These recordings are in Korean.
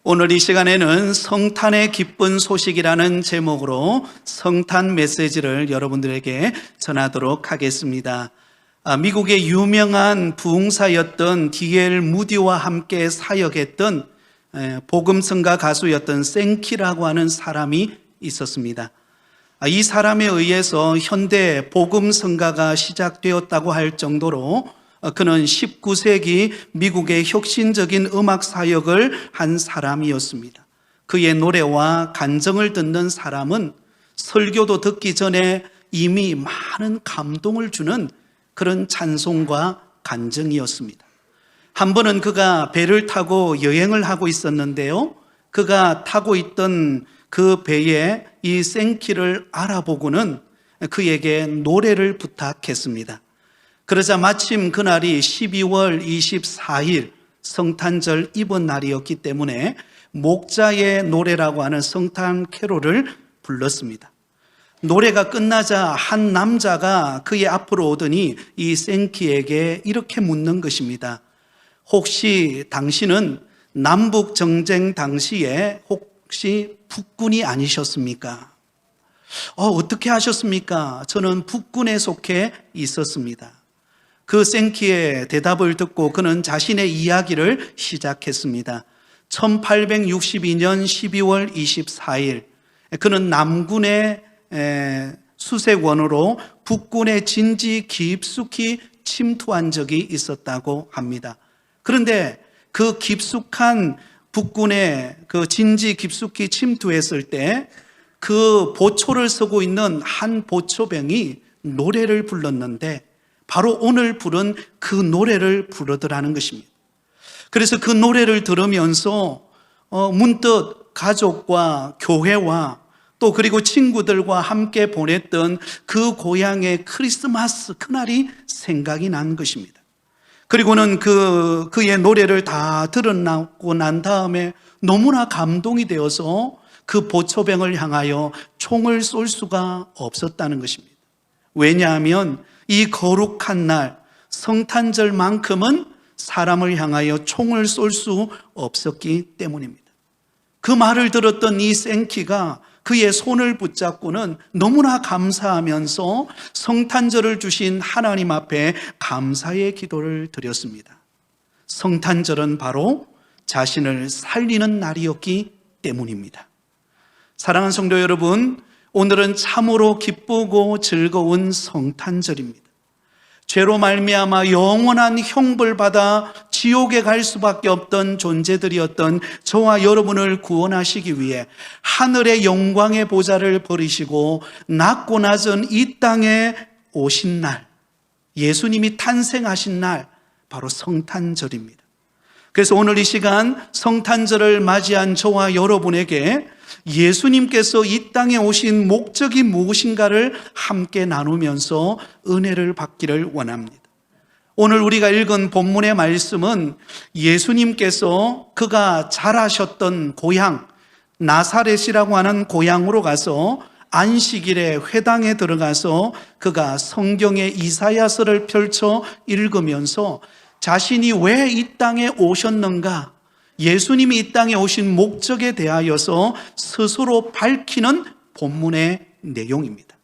오늘 이 시간에는 성탄의 기쁜 소식이라는 제목으로 성탄 메시지를 여러분들에게 전하도록 하겠습니다. 미국의 유명한 부흥사였던 D.L. 무디와 함께 사역했던 복음성가 가수였던 생키라고 하는 사람이 있었습니다. 이 사람에 의해서 현대 복음성가가 시작되었다고 할 정도로 그는 19세기 미국의 혁신적인 음악 사역을 한 사람이었습니다. 그의 노래와 간정을 듣는 사람은 설교도 듣기 전에 이미 많은 감동을 주는 그런 찬송과 간정이었습니다. 한 번은 그가 배를 타고 여행을 하고 있었는데요, 그가 타고 있던 그 배에 이 생키를 알아보고는 그에게 노래를 부탁했습니다. 그러자 마침 그날이 12월 24일 성탄절 이브 날이었기 때문에 목자의 노래라고 하는 성탄 캐롤을 불렀습니다. 노래가 끝나자 한 남자가 그의 앞으로 오더니 이 생키에게 이렇게 묻는 것입니다. 혹시 당신은 남북 정쟁 당시에 혹시 북군이 아니셨습니까? 어떻게 하셨습니까? 저는 북군에 속해 있었습니다. 그 생키의 대답을 듣고 그는 자신의 이야기를 시작했습니다. 1862년 12월 24일 그는 남군의 수색원으로 북군의 진지 깊숙이 침투한 적이 있었다고 합니다. 그런데 그 깊숙한 북군의 그 진지 깊숙이 침투했을 때 그 보초를 서고 있는 한 보초병이 노래를 불렀는데 바로 오늘 부른 그 노래를 부르더라는 것입니다. 그래서 그 노래를 들으면서 문득 가족과 교회와 또 그리고 친구들과 함께 보냈던 그 고향의 크리스마스 그날이 생각이 난 것입니다. 그리고는 그의 노래를 다 들었고 난 다음에 너무나 감동이 되어서 그 보초병을 향하여 총을 쏠 수가 없었다는 것입니다. 왜냐하면 이 거룩한 날 성탄절만큼은 사람을 향하여 총을 쏠 수 없었기 때문입니다. 그 말을 들었던 이 생키가 그의 손을 붙잡고는 너무나 감사하면서 성탄절을 주신 하나님 앞에 감사의 기도를 드렸습니다. 성탄절은 바로 자신을 살리는 날이었기 때문입니다. 사랑하는 성도 여러분, 오늘은 참으로 기쁘고 즐거운 성탄절입니다. 죄로 말미암아 영원한 형벌받아 지옥에 갈 수밖에 없던 존재들이었던 저와 여러분을 구원하시기 위해 하늘의 영광의 보좌를 버리시고 낮고 낮은 이 땅에 오신 날, 예수님이 탄생하신 날, 바로 성탄절입니다. 그래서 오늘 이 시간 성탄절을 맞이한 저와 여러분에게 예수님께서 이 땅에 오신 목적이 무엇인가를 함께 나누면서 은혜를 받기를 원합니다. 오늘 우리가 읽은 본문의 말씀은 예수님께서 그가 자라셨던 고향 나사렛이라고 하는 고향으로 가서 안식일에 회당에 들어가서 그가 성경의 이사야서를 펼쳐 읽으면서 자신이 왜 이 땅에 오셨는가, 예수님이 이 땅에 오신 목적에 대하여서 스스로 밝히는 본문의 내용입니다.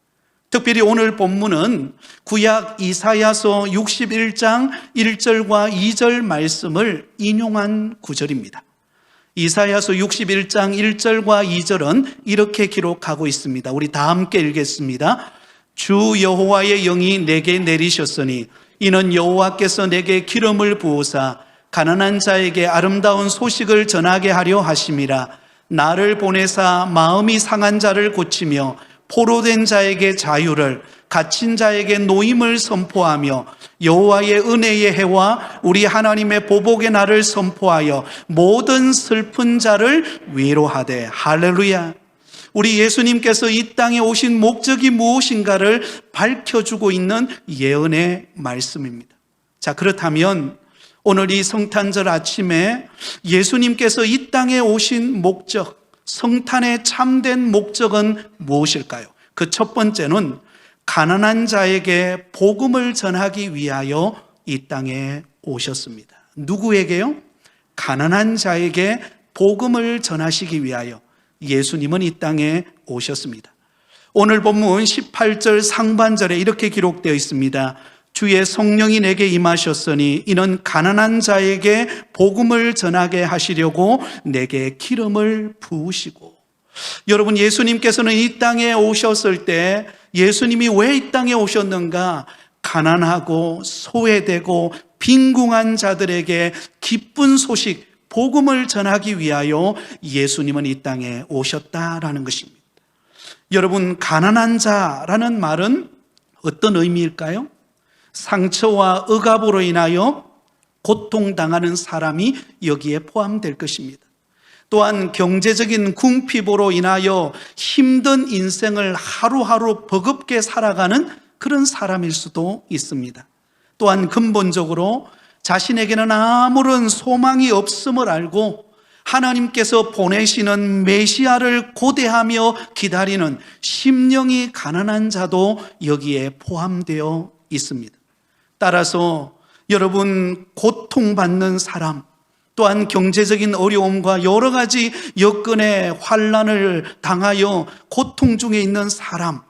특별히 오늘 본문은 구약 이사야서 61장 1절과 2절 말씀을 인용한 구절입니다. 이사야서 61장 1절과 2절은 이렇게 기록하고 있습니다. 우리 다 함께 읽겠습니다. 주 여호와의 영이 내게 내리셨으니 이는 여호와께서 내게 기름을 부으사 가난한 자에게 아름다운 소식을 전하게 하려 하심이라. 나를 보내사 마음이 상한 자를 고치며 포로된 자에게 자유를, 갇힌 자에게 노임을 선포하며 여호와의 은혜의 해와 우리 하나님의 보복의 날을 선포하여 모든 슬픈 자를 위로하되. 할렐루야. 우리 예수님께서 이 땅에 오신 목적이 무엇인가를 밝혀주고 있는 예언의 말씀입니다. 자, 그렇다면 오늘 이 성탄절 아침에 예수님께서 이 땅에 오신 목적, 성탄의 참된 목적은 무엇일까요? 그 첫 번째는 가난한 자에게 복음을 전하기 위하여 이 땅에 오셨습니다. 누구에게요? 가난한 자에게 복음을 전하시기 위하여 예수님은 이 땅에 오셨습니다. 오늘 본문 18절 상반절에 이렇게 기록되어 있습니다. 주의 성령이 내게 임하셨으니 이는 가난한 자에게 복음을 전하게 하시려고 내게 기름을 부으시고. 여러분, 예수님께서는 이 땅에 오셨을 때 예수님이 왜 이 땅에 오셨는가? 가난하고 소외되고 빈궁한 자들에게 기쁜 소식, 복음을 전하기 위하여 예수님은 이 땅에 오셨다라는 것입니다. 여러분, 가난한 자라는 말은 어떤 의미일까요? 상처와 억압으로 인하여 고통당하는 사람이 여기에 포함될 것입니다. 또한 경제적인 궁핍으로 인하여 힘든 인생을 하루하루 버겁게 살아가는 그런 사람일 수도 있습니다. 또한 근본적으로 자신에게는 아무런 소망이 없음을 알고 하나님께서 보내시는 메시아를 고대하며 기다리는 심령이 가난한 자도 여기에 포함되어 있습니다. 따라서 여러분, 고통받는 사람, 또한 경제적인 어려움과 여러 가지 여건의 환난을 당하여 고통 중에 있는 사람,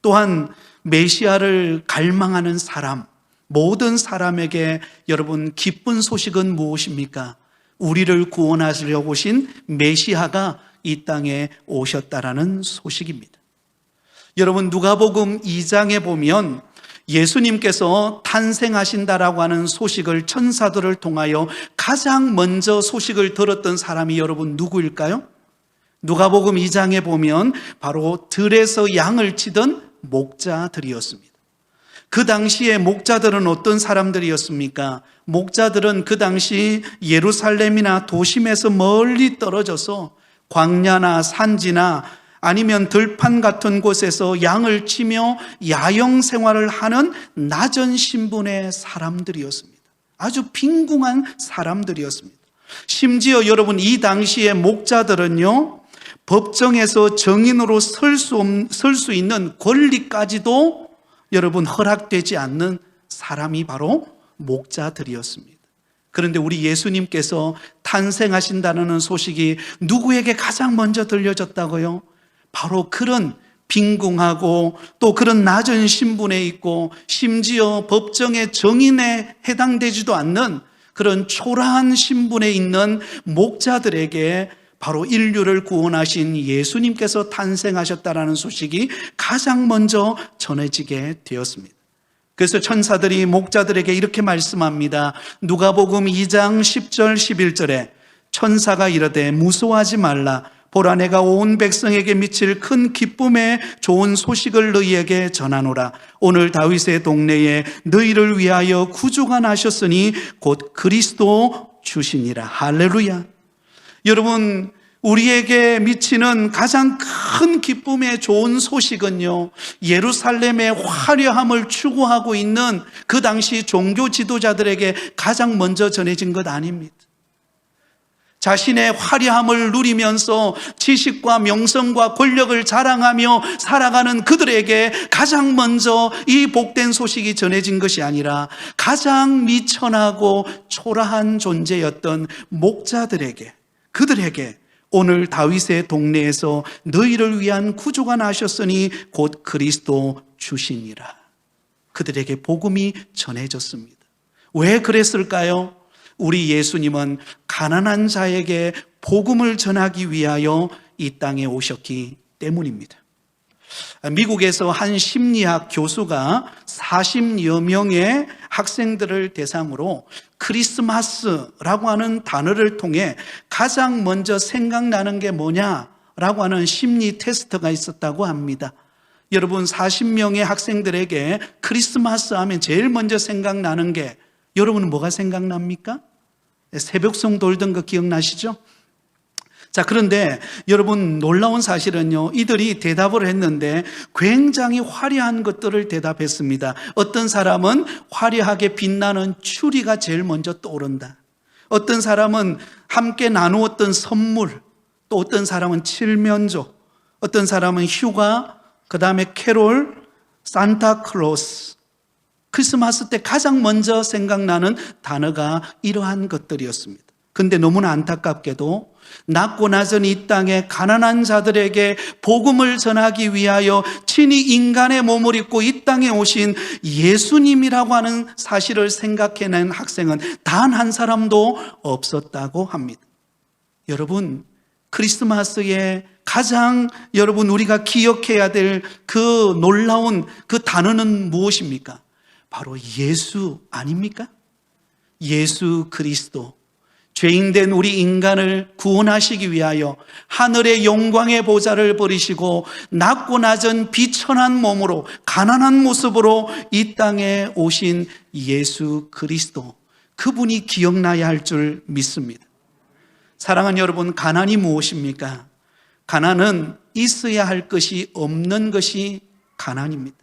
또한 메시아를 갈망하는 사람, 모든 사람에게 여러분, 기쁜 소식은 무엇입니까? 우리를 구원하시려고 오신 메시아가 이 땅에 오셨다라는 소식입니다. 여러분, 누가복음 2장에 보면 예수님께서 탄생하신다라고 하는 소식을 천사들을 통하여 가장 먼저 소식을 들었던 사람이 여러분 누구일까요? 누가복음 2장에 보면 바로 들에서 양을 치던 목자들이었습니다. 그 당시에 목자들은 어떤 사람들이었습니까? 목자들은 그 당시 예루살렘이나 도심에서 멀리 떨어져서 광야나 산지나 아니면 들판 같은 곳에서 양을 치며 야영 생활을 하는 낮은 신분의 사람들이었습니다. 아주 빈궁한 사람들이었습니다. 심지어 여러분, 이 당시의 목자들은요, 법정에서 정인으로 설 수 있는 권리까지도 여러분 허락되지 않는 사람이 바로 목자들이었습니다. 그런데 우리 예수님께서 탄생하신다는 소식이 누구에게 가장 먼저 들려졌다고요? 바로 그런 빈궁하고 또 그런 낮은 신분에 있고 심지어 법정의 정인에 해당되지도 않는 그런 초라한 신분에 있는 목자들에게 바로 인류를 구원하신 예수님께서 탄생하셨다라는 소식이 가장 먼저 전해지게 되었습니다. 그래서 천사들이 목자들에게 이렇게 말씀합니다. 누가복음 2장 10절 11절에 천사가 이르되 무서워하지 말라. 보라, 내가 온 백성에게 미칠 큰 기쁨의 좋은 소식을 너희에게 전하노라. 오늘 다윗의 동네에 너희를 위하여 구주가 나셨으니 곧 그리스도 주시니라. 할렐루야. 여러분, 우리에게 미치는 가장 큰 기쁨의 좋은 소식은요, 예루살렘의 화려함을 추구하고 있는 그 당시 종교 지도자들에게 가장 먼저 전해진 것 아닙니다. 자신의 화려함을 누리면서 지식과 명성과 권력을 자랑하며 살아가는 그들에게 가장 먼저 이 복된 소식이 전해진 것이 아니라 가장 미천하고 초라한 존재였던 목자들에게, 그들에게 오늘 다윗의 동네에서 너희를 위한 구주가 나셨으니 곧 그리스도 주시니라. 그들에게 복음이 전해졌습니다. 왜 그랬을까요? 우리 예수님은 가난한 자에게 복음을 전하기 위하여 이 땅에 오셨기 때문입니다. 미국에서 한 심리학 교수가 40여 명의 학생들을 대상으로 크리스마스라고 하는 단어를 통해 가장 먼저 생각나는 게 뭐냐라고 하는 심리 테스트가 있었다고 합니다. 여러분, 40명의 학생들에게 크리스마스 하면 제일 먼저 생각나는 게 여러분은 뭐가 생각납니까? 새벽송 돌던 거 기억나시죠? 자, 그런데 여러분, 놀라운 사실은요, 이들이 대답을 했는데 굉장히 화려한 것들을 대답했습니다. 어떤 사람은 화려하게 빛나는 추리가 제일 먼저 떠오른다. 어떤 사람은 함께 나누었던 선물, 또 어떤 사람은 칠면조, 어떤 사람은 휴가, 그 다음에 캐롤, 산타클로스. 크리스마스 때 가장 먼저 생각나는 단어가 이러한 것들이었습니다. 근데 너무나 안타깝게도 낳고 나선 이 땅에 가난한 자들에게 복음을 전하기 위하여 친히 인간의 몸을 입고 이 땅에 오신 예수님이라고 하는 사실을 생각해낸 학생은 단 한 사람도 없었다고 합니다. 여러분, 크리스마스에 가장 우리가 기억해야 될 그 놀라운 그 단어는 무엇입니까? 바로 예수 아닙니까? 예수 그리스도. 죄인된 우리 인간을 구원하시기 위하여 하늘의 영광의 보좌를 버리시고 낮고 낮은 비천한 몸으로 가난한 모습으로 이 땅에 오신 예수 그리스도, 그분이 기억나야 할 줄 믿습니다. 사랑하는 여러분, 가난이 무엇입니까? 가난은 있어야 할 것이 없는 것이 가난입니다.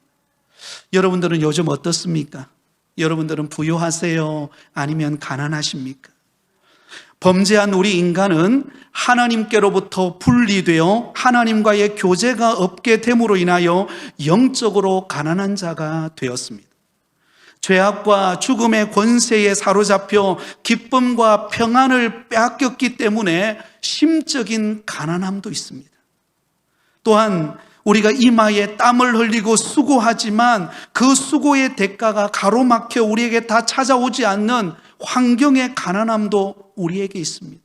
여러분들은 요즘 어떻습니까? 여러분들은 부유하세요? 아니면 가난하십니까? 범죄한 우리 인간은 하나님께로부터 분리되어 하나님과의 교제가 없게 됨으로 인하여 영적으로 가난한 자가 되었습니다. 죄악과 죽음의 권세에 사로잡혀 기쁨과 평안을 빼앗겼기 때문에 심적인 가난함도 있습니다. 또한 우리가 이마에 땀을 흘리고 수고하지만 그 수고의 대가가 가로막혀 우리에게 다 찾아오지 않는 환경의 가난함도 우리에게 있습니다.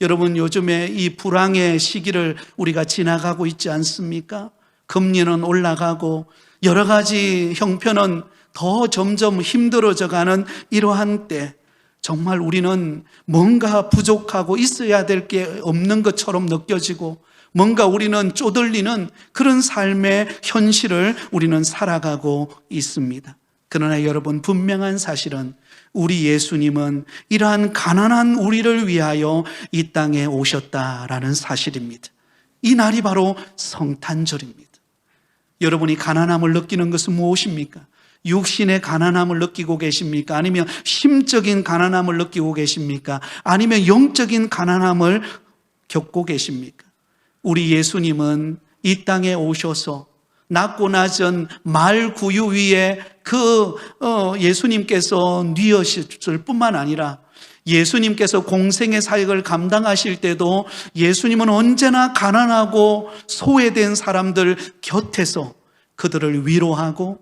여러분, 요즘에 이 불황의 시기를 우리가 지나가고 있지 않습니까? 금리는 올라가고 여러 가지 형편은 더 점점 힘들어져 가는 이러한 때 정말 우리는 뭔가 부족하고 있어야 될 게 없는 것처럼 느껴지고 뭔가 우리는 쪼들리는 그런 삶의 현실을 우리는 살아가고 있습니다. 그러나 여러분, 분명한 사실은 우리 예수님은 이러한 가난한 우리를 위하여 이 땅에 오셨다라는 사실입니다. 이 날이 바로 성탄절입니다. 여러분이 가난함을 느끼는 것은 무엇입니까? 육신의 가난함을 느끼고 계십니까? 아니면 심적인 가난함을 느끼고 계십니까? 아니면 영적인 가난함을 겪고 계십니까? 우리 예수님은 이 땅에 오셔서 낮고 낮은 말 구유 위에 예수님께서 뉘어셨을 뿐만 아니라 예수님께서 공생의 사역을 감당하실 때도 예수님은 언제나 가난하고 소외된 사람들 곁에서 그들을 위로하고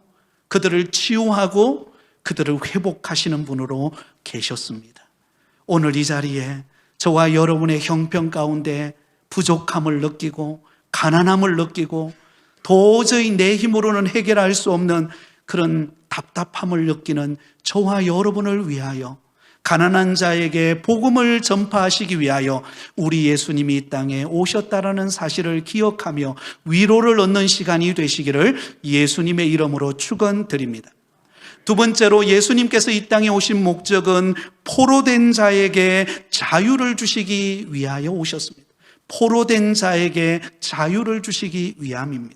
그들을 치유하고 그들을 회복하시는 분으로 계셨습니다. 오늘 이 자리에 저와 여러분의 형편 가운데 부족함을 느끼고 가난함을 느끼고 도저히 내 힘으로는 해결할 수 없는 그런 답답함을 느끼는 저와 여러분을 위하여 가난한 자에게 복음을 전파하시기 위하여 우리 예수님이 이 땅에 오셨다라는 사실을 기억하며 위로를 얻는 시간이 되시기를 예수님의 이름으로 축원드립니다. 두 번째로, 예수님께서 이 땅에 오신 목적은 포로된 자에게 자유를 주시기 위하여 오셨습니다. 포로된 자에게 자유를 주시기 위함입니다.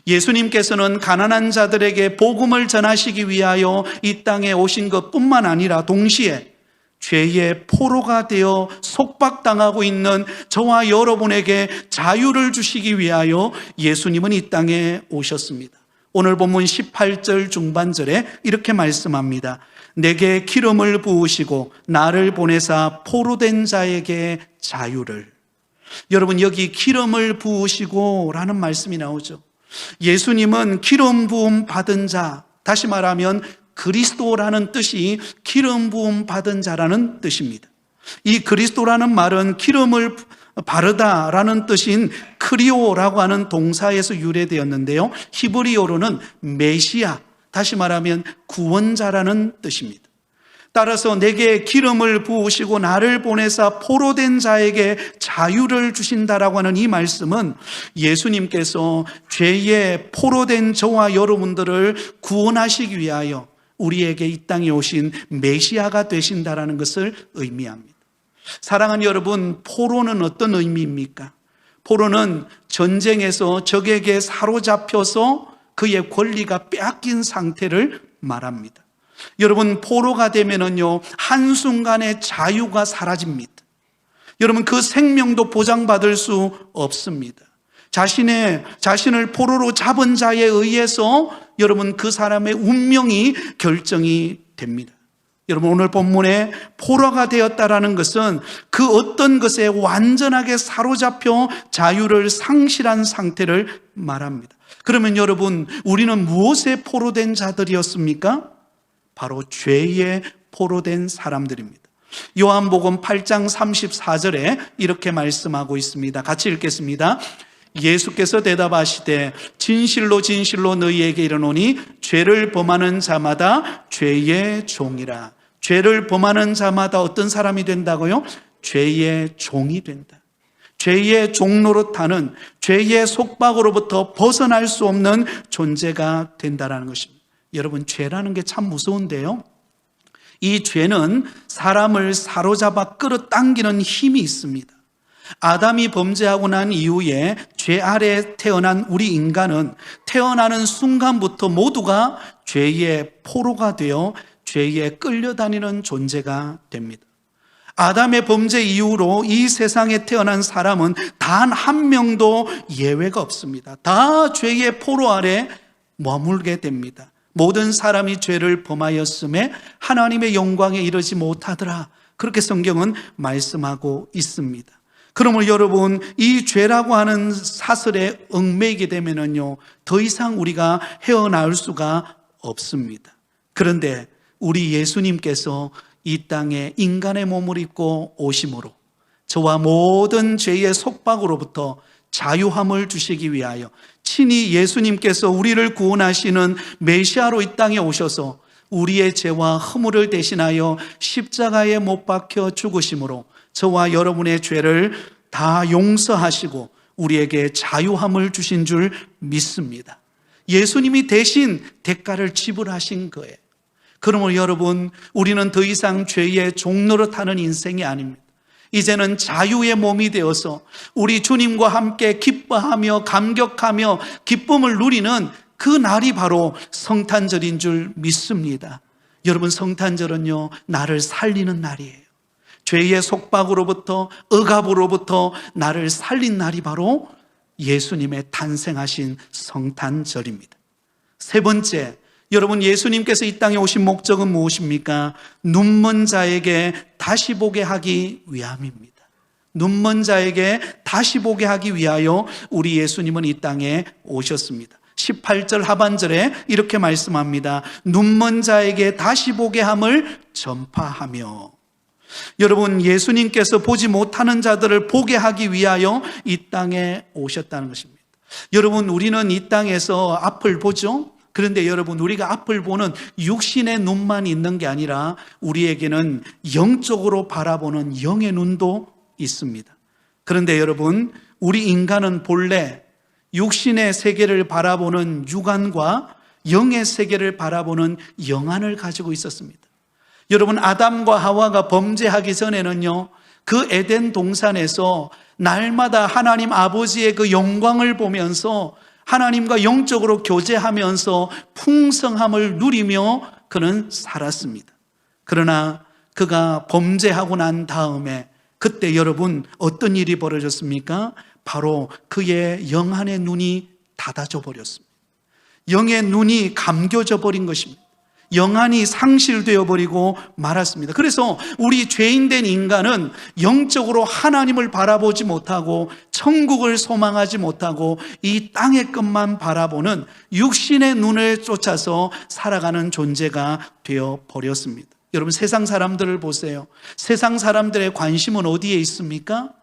예수님께서는 가난한 자들에게 복음을 전하시기 위하여 이 땅에 오신 것뿐만 아니라 동시에 죄의 포로가 되어 속박당하고 있는 저와 여러분에게 자유를 주시기 위하여 예수님은 이 땅에 오셨습니다. 오늘 본문 18절 중반절에 이렇게 말씀합니다. 내게 기름을 부으시고 나를 보내사 포로된 자에게 자유를. 여러분, 여기 기름을 부으시고 라는 말씀이 나오죠. 예수님은 기름 부음 받은 자, 다시 말하면 그리스도라는 뜻이 기름 부음 받은 자라는 뜻입니다. 이 그리스도라는 말은 기름을 바르다라는 뜻인 크리오라고 하는 동사에서 유래되었는데요, 히브리어로는 메시아, 다시 말하면 구원자라는 뜻입니다. 따라서 내게 기름을 부으시고 나를 보내사 포로된 자에게 자유를 주신다라고 하는 이 말씀은 예수님께서 죄에 포로된 저와 여러분들을 구원하시기 위하여 우리에게 이 땅에 오신 메시아가 되신다라는 것을 의미합니다. 사랑하는 여러분, 포로는 어떤 의미입니까? 포로는 전쟁에서 적에게 사로잡혀서 그의 권리가 빼앗긴 상태를 말합니다. 여러분, 포로가 되면은요, 한순간에 자유가 사라집니다. 여러분, 그 생명도 보장받을 수 없습니다. 자신을 포로로 잡은 자에 의해서 여러분 그 사람의 운명이 결정이 됩니다. 여러분, 오늘 본문에 포로가 되었다라는 것은 그 어떤 것에 완전하게 사로잡혀 자유를 상실한 상태를 말합니다. 그러면 여러분, 우리는 무엇에 포로된 자들이었습니까? 바로 죄에 포로된 사람들입니다. 요한복음 8장 34절에 이렇게 말씀하고 있습니다. 같이 읽겠습니다. 예수께서 대답하시되 진실로 진실로 너희에게 이르노니 죄를 범하는 자마다 죄의 종이라. 죄를 범하는 자마다 어떤 사람이 된다고요? 죄의 종이 된다. 죄의 종 노릇하는, 죄의 속박으로부터 벗어날 수 없는 존재가 된다는 것입니다. 여러분, 죄라는 게 참 무서운데요, 이 죄는 사람을 사로잡아 끌어당기는 힘이 있습니다. 아담이 범죄하고 난 이후에 죄 아래 태어난 우리 인간은 태어나는 순간부터 모두가 죄의 포로가 되어 죄에 끌려다니는 존재가 됩니다. 아담의 범죄 이후로 이 세상에 태어난 사람은 단 한 명도 예외가 없습니다. 다 죄의 포로 아래 머물게 됩니다. 모든 사람이 죄를 범하였음에 하나님의 영광에 이르지 못하더라, 그렇게 성경은 말씀하고 있습니다. 그러므로 여러분, 이 죄라고 하는 사슬에 얽매이게 되면은요, 더 이상 우리가 헤어나올 수가 없습니다. 그런데 우리 예수님께서 이 땅에 인간의 몸을 입고 오심으로 저와 모든 죄의 속박으로부터 자유함을 주시기 위하여 친히 예수님께서 우리를 구원하시는 메시아로 이 땅에 오셔서 우리의 죄와 허물을 대신하여 십자가에 못 박혀 죽으심으로 저와 여러분의 죄를 다 용서하시고 우리에게 자유함을 주신 줄 믿습니다. 예수님이 대신 대가를 지불하신 거예요. 그러므로 여러분, 우리는 더 이상 죄의 종노릇하는 인생이 아닙니다. 이제는 자유의 몸이 되어서 우리 주님과 함께 기뻐하며 감격하며 기쁨을 누리는 그 날이 바로 성탄절인 줄 믿습니다. 여러분, 성탄절은요, 나를 살리는 날이에요. 죄의 속박으로부터, 억압으로부터 나를 살린 날이 바로 예수님의 탄생하신 성탄절입니다. 세 번째, 여러분, 예수님께서 이 땅에 오신 목적은 무엇입니까? 눈먼 자에게 다시 보게 하기 위함입니다. 눈먼 자에게 다시 보게 하기 위하여 우리 예수님은 이 땅에 오셨습니다. 18절 하반절에 이렇게 말씀합니다. 눈먼 자에게 다시 보게 함을 전파하며. 여러분, 예수님께서 보지 못하는 자들을 보게 하기 위하여 이 땅에 오셨다는 것입니다. 여러분, 우리는 이 땅에서 앞을 보죠? 그런데 여러분, 우리가 앞을 보는 육신의 눈만 있는 게 아니라 우리에게는 영적으로 바라보는 영의 눈도 있습니다. 그런데 여러분, 우리 인간은 본래 육신의 세계를 바라보는 육안과 영의 세계를 바라보는 영안을 가지고 있었습니다. 여러분, 아담과 하와가 범죄하기 전에는요, 그 에덴 동산에서 날마다 하나님 아버지의 그 영광을 보면서 하나님과 영적으로 교제하면서 풍성함을 누리며 그는 살았습니다. 그러나 그가 범죄하고 난 다음에 그때 여러분, 어떤 일이 벌어졌습니까? 바로 그의 영안의 눈이 닫아져 버렸습니다. 영의 눈이 감겨져 버린 것입니다. 영안이 상실되어 버리고 말았습니다. 그래서 우리 죄인된 인간은 영적으로 하나님을 바라보지 못하고 천국을 소망하지 못하고 이 땅의 것만 바라보는 육신의 눈을 쫓아서 살아가는 존재가 되어 버렸습니다. 여러분, 세상 사람들을 보세요. 세상 사람들의 관심은 어디에 있습니까?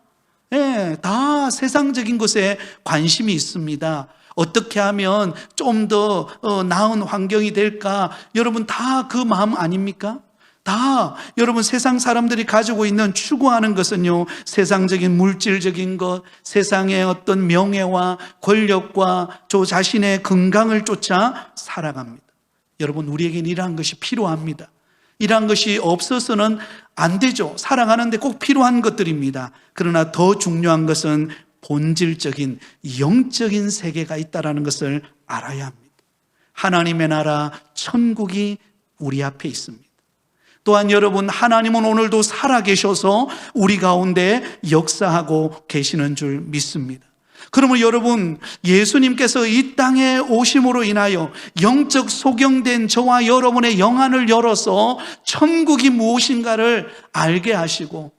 다 세상적인 것에 관심이 있습니다. 어떻게 하면 좀 더 나은 환경이 될까? 여러분, 다 그 마음 아닙니까? 다 여러분, 세상 사람들이 가지고 있는 추구하는 것은요, 세상적인 물질적인 것, 세상의 어떤 명예와 권력과 저 자신의 건강을 쫓아 살아갑니다. 여러분, 우리에게는 이러한 것이 필요합니다. 이러한 것이 없어서는 안 되죠. 살아가는데 꼭 필요한 것들입니다. 그러나 더 중요한 것은 본질적인 영적인 세계가 있다는 것을 알아야 합니다. 하나님의 나라 천국이 우리 앞에 있습니다. 또한 여러분, 하나님은 오늘도 살아계셔서 우리 가운데 역사하고 계시는 줄 믿습니다. 그러면 여러분, 예수님께서 이 땅에 오심으로 인하여 영적 소경된 저와 여러분의 영안을 열어서 천국이 무엇인가를 알게 하시고,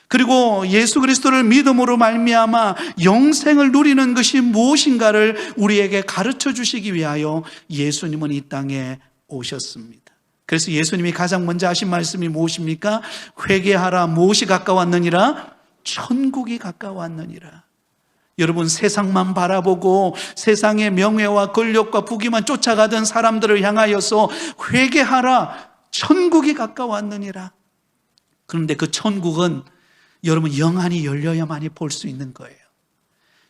그리고 예수 그리스도를 믿음으로 말미암아 영생을 누리는 것이 무엇인가를 우리에게 가르쳐 주시기 위하여 예수님은 이 땅에 오셨습니다. 그래서 예수님이 가장 먼저 하신 말씀이 무엇입니까? 회개하라. 무엇이 가까웠느니라? 천국이 가까웠느니라. 여러분, 세상만 바라보고 세상의 명예와 권력과 부귀만 쫓아가던 사람들을 향하여서 회개하라. 천국이 가까웠느니라. 그런데 그 천국은 여러분 영안이 열려야만이 볼 수 있는 거예요.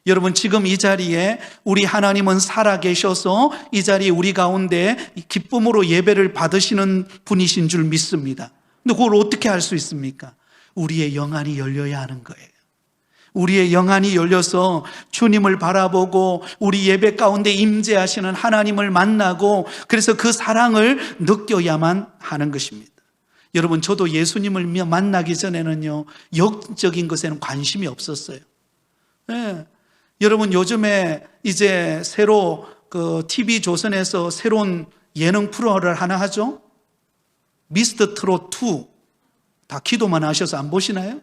여러분, 지금 이 자리에 우리 하나님은 살아계셔서 이 자리에 우리 가운데 기쁨으로 예배를 받으시는 분이신 줄 믿습니다. 근데 그걸 어떻게 알 수 있습니까? 우리의 영안이 열려야 하는 거예요. 우리의 영안이 열려서 주님을 바라보고 우리 예배 가운데 임재하시는 하나님을 만나고, 그래서 그 사랑을 느껴야만 하는 것입니다. 여러분, 저도 예수님을 만나기 전에는요, 영적인 것에는 관심이 없었어요. 네. 여러분, 요즘에 이제 새로 TV 조선에서 새로운 예능 프로를 하나 하죠? 미스터 트롯 2. 다 기도만 하셔서 안 보시나요?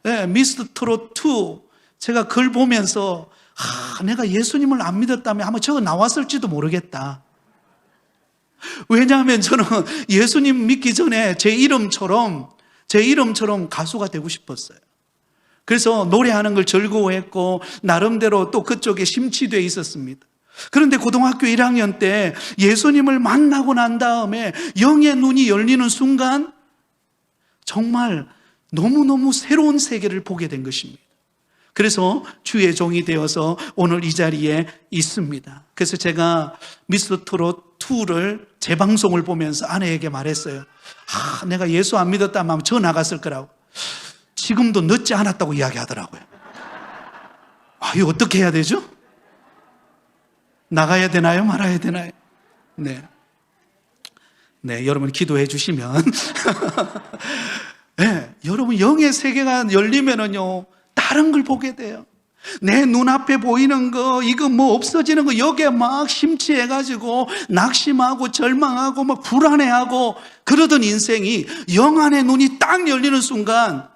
네, 미스터 트롯 2. 제가 그걸 보면서 내가 예수님을 안 믿었다면 아마 저거 나왔을지도 모르겠다. 왜냐하면 저는 예수님 믿기 전에 제 이름처럼 가수가 되고 싶었어요. 그래서 노래하는 걸 즐거워했고 나름대로 또 그쪽에 심취되어 있었습니다. 그런데 고등학교 1학년 때 예수님을 만나고 난 다음에 영의 눈이 열리는 순간 정말 너무너무 새로운 세계를 보게 된 것입니다. 그래서 주의 종이 되어서 오늘 이 자리에 있습니다. 그래서 제가 미스터 트롯 2를 재방송을 보면서 아내에게 말했어요. 내가 예수 안 믿었다면 저 나갔을 거라고. 지금도 늦지 않았다고 이야기하더라고요. 이거 어떻게 해야 되죠? 나가야 되나요? 말아야 되나요? 네, 여러분 기도해 주시면 네, 여러분 영의 세계가 열리면은요 다른 걸 보게 돼요. 내 눈앞에 보이는 거, 이거 뭐 없어지는 거, 여기에 막 심취해가지고 낙심하고 절망하고 막 불안해하고 그러던 인생이 영안의 눈이 딱 열리는 순간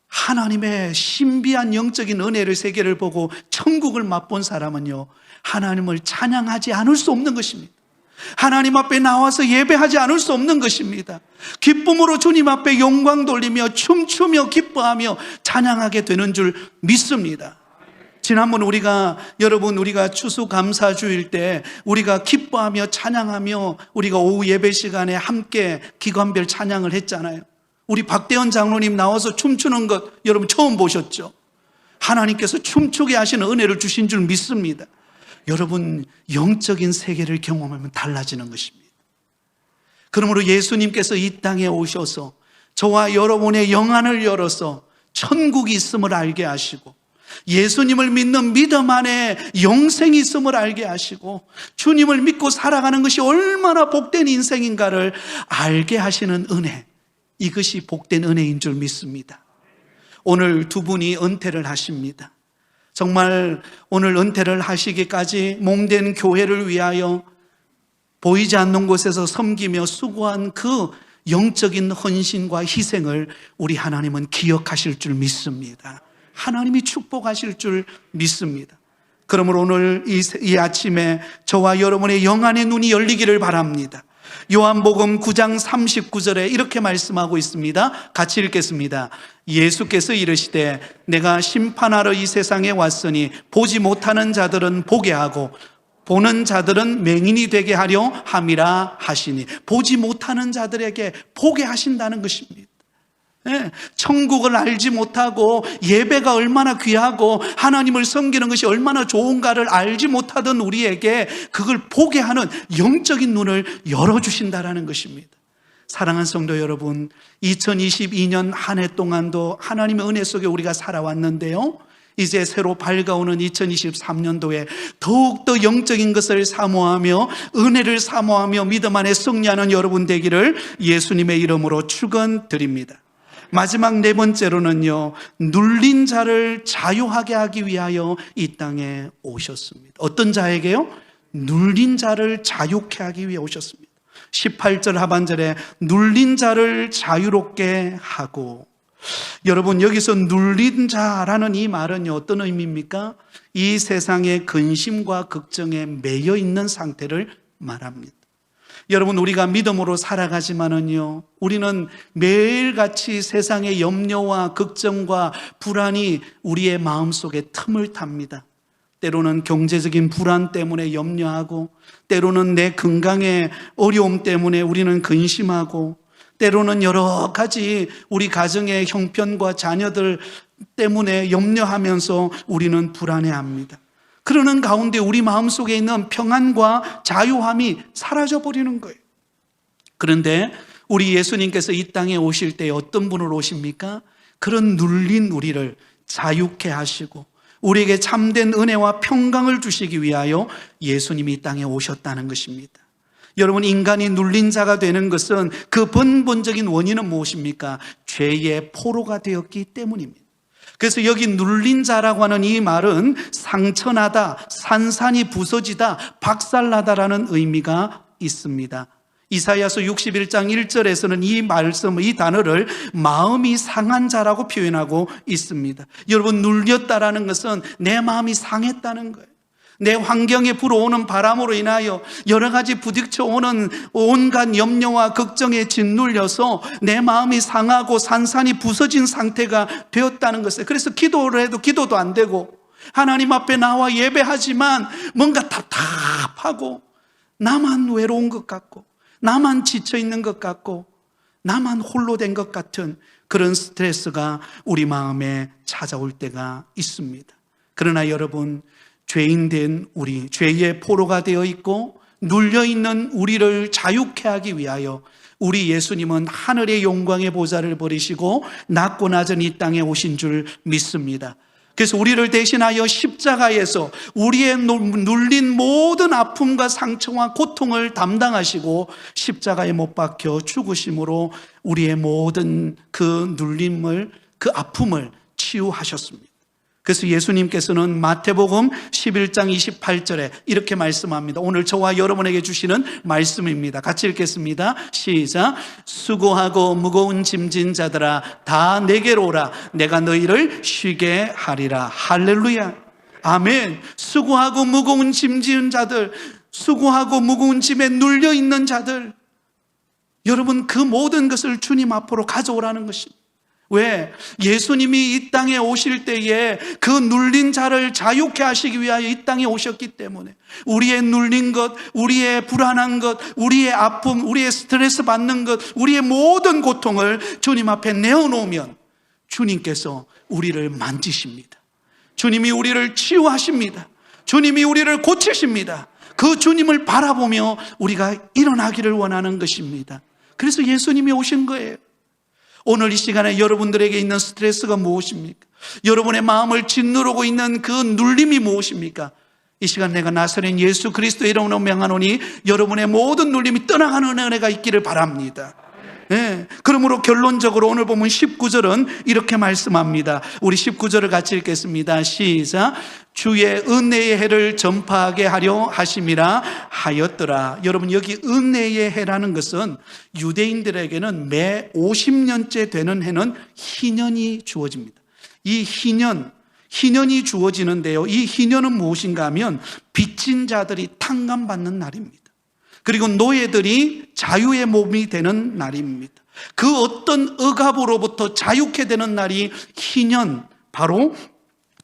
하나님의 신비한 영적인 은혜를, 세계를 보고 천국을 맛본 사람은요 하나님을 찬양하지 않을 수 없는 것입니다. 하나님 앞에 나와서 예배하지 않을 수 없는 것입니다. 기쁨으로 주님 앞에 영광 돌리며 춤추며 기뻐하며 찬양하게 되는 줄 믿습니다. 지난번 우리가 추수감사주일 때 우리가 기뻐하며 찬양하며 우리가 오후 예배 시간에 함께 기관별 찬양을 했잖아요. 우리 박대현 장로님 나와서 춤추는 것 여러분 처음 보셨죠? 하나님께서 춤추게 하시는 은혜를 주신 줄 믿습니다. 여러분 영적인 세계를 경험하면 달라지는 것입니다. 그러므로 예수님께서 이 땅에 오셔서 저와 여러분의 영안을 열어서 천국이 있음을 알게 하시고 예수님을 믿는 믿음 안에 영생이 있음을 알게 하시고 주님을 믿고 살아가는 것이 얼마나 복된 인생인가를 알게 하시는 은혜, 이것이 복된 은혜인 줄 믿습니다. 오늘 두 분이 은퇴를 하십니다. 정말 오늘 은퇴를 하시기까지 몸된 교회를 위하여 보이지 않는 곳에서 섬기며 수고한 그 영적인 헌신과 희생을 우리 하나님은 기억하실 줄 믿습니다. 하나님이 축복하실 줄 믿습니다. 그러므로 오늘 이 아침에 저와 여러분의 영안의 눈이 열리기를 바랍니다. 요한복음 9장 39절에 이렇게 말씀하고 있습니다. 같이 읽겠습니다. 예수께서 이르시되 내가 심판하러 이 세상에 왔으니 보지 못하는 자들은 보게 하고 보는 자들은 맹인이 되게 하려 함이라 하시니, 보지 못하는 자들에게 보게 하신다는 것입니다. 천국을 알지 못하고 예배가 얼마나 귀하고 하나님을 섬기는 것이 얼마나 좋은가를 알지 못하던 우리에게 그걸 보게 하는 영적인 눈을 열어주신다는 것입니다. 사랑하는 성도 여러분, 2022년 한 해 동안도 하나님의 은혜 속에 우리가 살아왔는데요, 이제 새로 밝아오는 2023년도에 더욱더 영적인 것을 사모하며 은혜를 사모하며 믿음 안에 승리하는 여러분 되기를 예수님의 이름으로 축원드립니다. 마지막 네 번째로는요, 눌린 자를 자유하게 하기 위하여 이 땅에 오셨습니다. 어떤 자에게요? 눌린 자를 자유케 하기 위해 오셨습니다. 18절 하반절에 눌린 자를 자유롭게 하고, 여러분 여기서 눌린 자라는 이 말은요, 어떤 의미입니까? 이 세상의 근심과 걱정에 매여 있는 상태를 말합니다. 여러분, 우리가 믿음으로 살아가지만은요, 우리는 매일같이 세상의 염려와 걱정과 불안이 우리의 마음속에 틈을 탑니다. 때로는 경제적인 불안 때문에 염려하고, 때로는 내 건강의 어려움 때문에 우리는 근심하고, 때로는 여러 가지 우리 가정의 형편과 자녀들 때문에 염려하면서 우리는 불안해합니다. 그러는 가운데 우리 마음속에 있는 평안과 자유함이 사라져버리는 거예요. 그런데 우리 예수님께서 이 땅에 오실 때 어떤 분으로 오십니까? 그런 눌린 우리를 자유케 하시고 우리에게 참된 은혜와 평강을 주시기 위하여 예수님이 이 땅에 오셨다는 것입니다. 여러분, 인간이 눌린 자가 되는 것은 그 근본적인 원인은 무엇입니까? 죄의 포로가 되었기 때문입니다. 그래서 여기 눌린 자라고 하는 이 말은 상처나다, 산산이 부서지다, 박살나다라는 의미가 있습니다. 이사야서 61장 1절에서는 이 말씀, 이 단어를 마음이 상한 자라고 표현하고 있습니다. 여러분, 눌렸다라는 것은 내 마음이 상했다는 거예요. 내 환경에 불어오는 바람으로 인하여 여러 가지 부딪혀오는 온갖 염려와 걱정에 짓눌려서 내 마음이 상하고 산산이 부서진 상태가 되었다는 것이에요. 그래서 기도를 해도 기도도 안 되고, 하나님 앞에 나와 예배하지만 뭔가 답답하고, 나만 외로운 것 같고, 나만 지쳐있는 것 같고, 나만 홀로 된 것 같은 그런 스트레스가 우리 마음에 찾아올 때가 있습니다. 그러나 여러분, 죄인된 우리, 죄의 포로가 되어 있고 눌려있는 우리를 자유케 하기 위하여 우리 예수님은 하늘의 영광의 보좌를 버리시고 낮고 낮은 이 땅에 오신 줄 믿습니다. 그래서 우리를 대신하여 십자가에서 우리의 눌린 모든 아픔과 상처와 고통을 담당하시고 십자가에 못 박혀 죽으심으로 우리의 모든 그 눌림을, 그 아픔을 치유하셨습니다. 그래서 예수님께서는 마태복음 11장 28절에 이렇게 말씀합니다. 오늘 저와 여러분에게 주시는 말씀입니다. 같이 읽겠습니다. 시작. 수고하고 무거운 짐진 자들아 다 내게로 오라. 내가 너희를 쉬게 하리라. 할렐루야. 아멘. 수고하고 무거운 짐진 자들, 수고하고 무거운 짐에 눌려있는 자들, 여러분, 그 모든 것을 주님 앞으로 가져오라는 것입니다. 왜? 예수님이 이 땅에 오실 때에 그 눌린 자를 자유케 하시기 위하여 이 땅에 오셨기 때문에 우리의 눌린 것, 우리의 불안한 것, 우리의 아픔, 우리의 스트레스 받는 것, 우리의 모든 고통을 주님 앞에 내어놓으면 주님께서 우리를 만지십니다. 주님이 우리를 치유하십니다. 주님이 우리를 고치십니다. 그 주님을 바라보며 우리가 일어나기를 원하는 것입니다. 그래서 예수님이 오신 거예요. 오늘 이 시간에 여러분들에게 있는 스트레스가 무엇입니까? 여러분의 마음을 짓누르고 있는 그 눌림이 무엇입니까? 이 시간 내가 나사렛 예수 그리스도의 이름으로 명하노니 여러분의 모든 눌림이 떠나가는 은혜가 있기를 바랍니다. 네. 그러므로 결론적으로 오늘 보면 19절은 이렇게 말씀합니다. 우리 19절을 같이 읽겠습니다. 시작. 주의 은혜의 해를 전파하게 하려 하심이라 하였더라. 여러분, 여기 은혜의 해라는 것은 유대인들에게는 매 50년째 되는 해는 희년이 주어집니다. 이 희년이 주어지는데요, 이 희년은 무엇인가 하면 빚진 자들이 탕감받는 날입니다. 그리고 노예들이 자유의 몸이 되는 날입니다. 그 어떤 억압으로부터 자유케 되는 날이 희년, 바로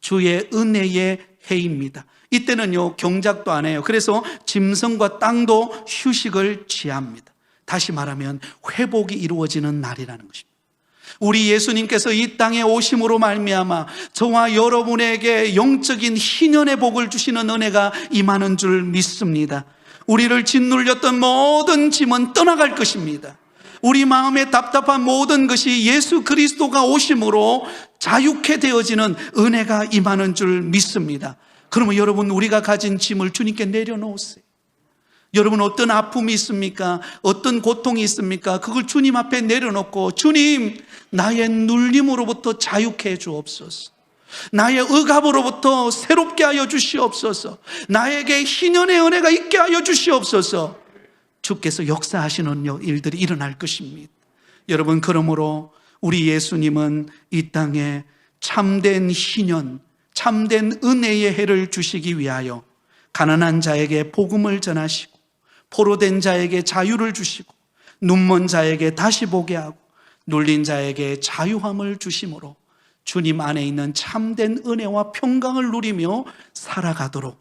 주의 은혜의 해입니다. 이때는요, 경작도 안 해요. 그래서 짐승과 땅도 휴식을 취합니다. 다시 말하면 회복이 이루어지는 날이라는 것입니다. 우리 예수님께서 이 땅에 오심으로 말미암아 저와 여러분에게 영적인 희년의 복을 주시는 은혜가 임하는 줄 믿습니다. 우리를 짓눌렸던 모든 짐은 떠나갈 것입니다. 우리 마음에 답답한 모든 것이 예수 그리스도가 오심으로 자유케 되어지는 은혜가 임하는 줄 믿습니다. 그러면 여러분, 우리가 가진 짐을 주님께 내려놓으세요. 여러분, 어떤 아픔이 있습니까? 어떤 고통이 있습니까? 그걸 주님 앞에 내려놓고, 주님, 나의 눌림으로부터 자유케 해 주옵소서. 나의 억압으로부터 새롭게 하여 주시옵소서. 나에게 희년의 은혜가 있게 하여 주시옵소서. 주께서 역사하시는 일들이 일어날 것입니다. 여러분, 그러므로 우리 예수님은 이 땅에 참된 희년, 참된 은혜의 해를 주시기 위하여 가난한 자에게 복음을 전하시고, 포로된 자에게 자유를 주시고, 눈먼 자에게 다시 보게 하고, 눌린 자에게 자유함을 주심으로 주님 안에 있는 참된 은혜와 평강을 누리며 살아가도록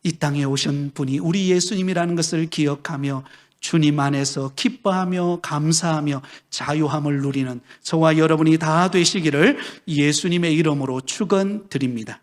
이 땅에 오신 분이 우리 예수님이라는 것을 기억하며 주님 안에서 기뻐하며 감사하며 자유함을 누리는 저와 여러분이 다 되시기를 예수님의 이름으로 축원드립니다.